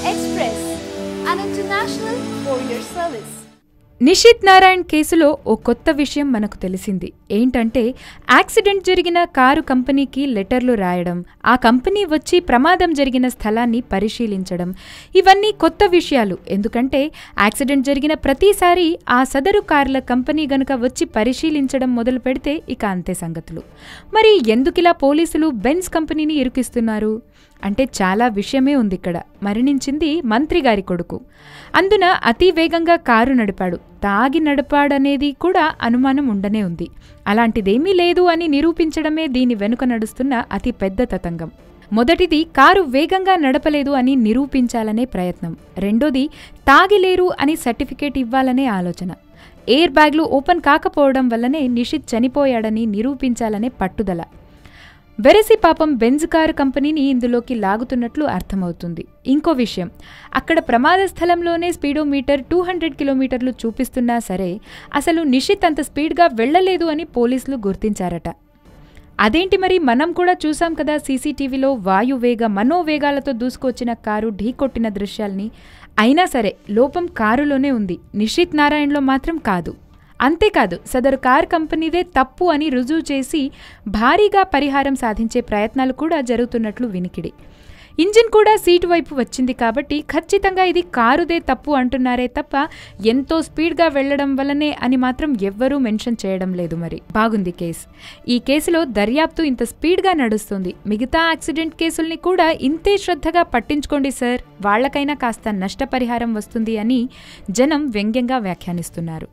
Express, an international courier service. Nishith Narayan కేసులో ఓ కొత్త విషయం మనకు తెలిసింది. ఏంటంటే యాక్సిడెంట్ జరిగిన కారు కంపెనీకి లెటర్లు రాయడం, ఆ కంపెనీ వచ్చి ప్రమాదం జరిగిన స్థలాన్ని పరిశీలించడం, ఇవన్నీ కొత్త విషయాలు. ఎందుకంటే యాక్సిడెంట్ జరిగిన ప్రతిసారి ఆ సదరు కార్ల కంపెనీ గనుక వచ్చి పరిశీలించడం మొదలు పెడితే ఇక అంతే సంగతులు. మరి ఎందుకిలా పోలీసులు బెంజ్ కంపెనీని ఇరుకిస్తున్నారు అంటే చాలా విషయమే ఉంది ఇక్కడ. మరణించింది మంత్రి గారి కొడుకు. అందున అతి వేగంగా కారు నడిపాడు. తాగి నడిపాడనేది కూడా అనుమానం ఉండనే ఉంది. అలాంటిదేమీ లేదు అని నిరూపించడమే దీని వెనుక నడుస్తున్న అతి పెద్ద తతంగం. మొదటిది కారు వేగంగా నడపలేదు అని నిరూపించాలనే ప్రయత్నం. రెండోది తాగిలేరు అని సర్టిఫికేట్ ఇవ్వాలనే ఆలోచన. ఎయిర్ బ్యాగ్లు ఓపెన్ కాకపోవడం వల్లనే నిషిత్ చనిపోయాడని నిరూపించాలనే పట్టుదల. వెరసి పాపం బెంజ్ కారు కంపెనీని ఇందులోకి లాగుతున్నట్లు అర్థమవుతుంది. ఇంకో విషయం, అక్కడ ప్రమాద స్థలంలోనే స్పీడోమీటర్ 200 కిలోమీటర్లు చూపిస్తున్నా సరే అసలు నిషిత్ అంత స్పీడ్గా వెళ్లలేదు అని పోలీసులు గుర్తించారట. అదేంటి మరి, మనం కూడా చూసాం కదా సీసీటీవీలో వాయువేగ మనోవేగాలతో దూసుకొచ్చిన కారు ఢీకొట్టిన దృశ్యాల్ని. అయినా సరే లోపం కారులోనే ఉంది, నిషిత్ నారాయణ్లో మాత్రం కాదు. అంతేకాదు సదరు కార్ కంపెనీదే తప్పు అని రుజువు చేసి భారీగా పరిహారం సాధించే ప్రయత్నాలు కూడా జరుగుతున్నట్లు వినికిడి. ఇంజిన్ కూడా సీటు వైపు వచ్చింది కాబట్టి ఖచ్చితంగా ఇది కారుదే తప్పు అంటున్నారే తప్ప ఎంతో స్పీడ్గా వెళ్లడం వల్లనే అని మాత్రం ఎవ్వరూ మెన్షన్ చేయడం లేదు. మరి బాగుంది కేసు. ఈ కేసులో దర్యాప్తు ఇంత స్పీడ్గా నడుస్తుంది. మిగతా యాక్సిడెంట్ కేసుల్ని కూడా ఇంతే శ్రద్ధగా పట్టించుకోండి సార్, వాళ్లకైనా కాస్త నష్టపరిహారం వస్తుంది అని జనం వ్యంగ్యంగా వ్యాఖ్యానిస్తున్నారు.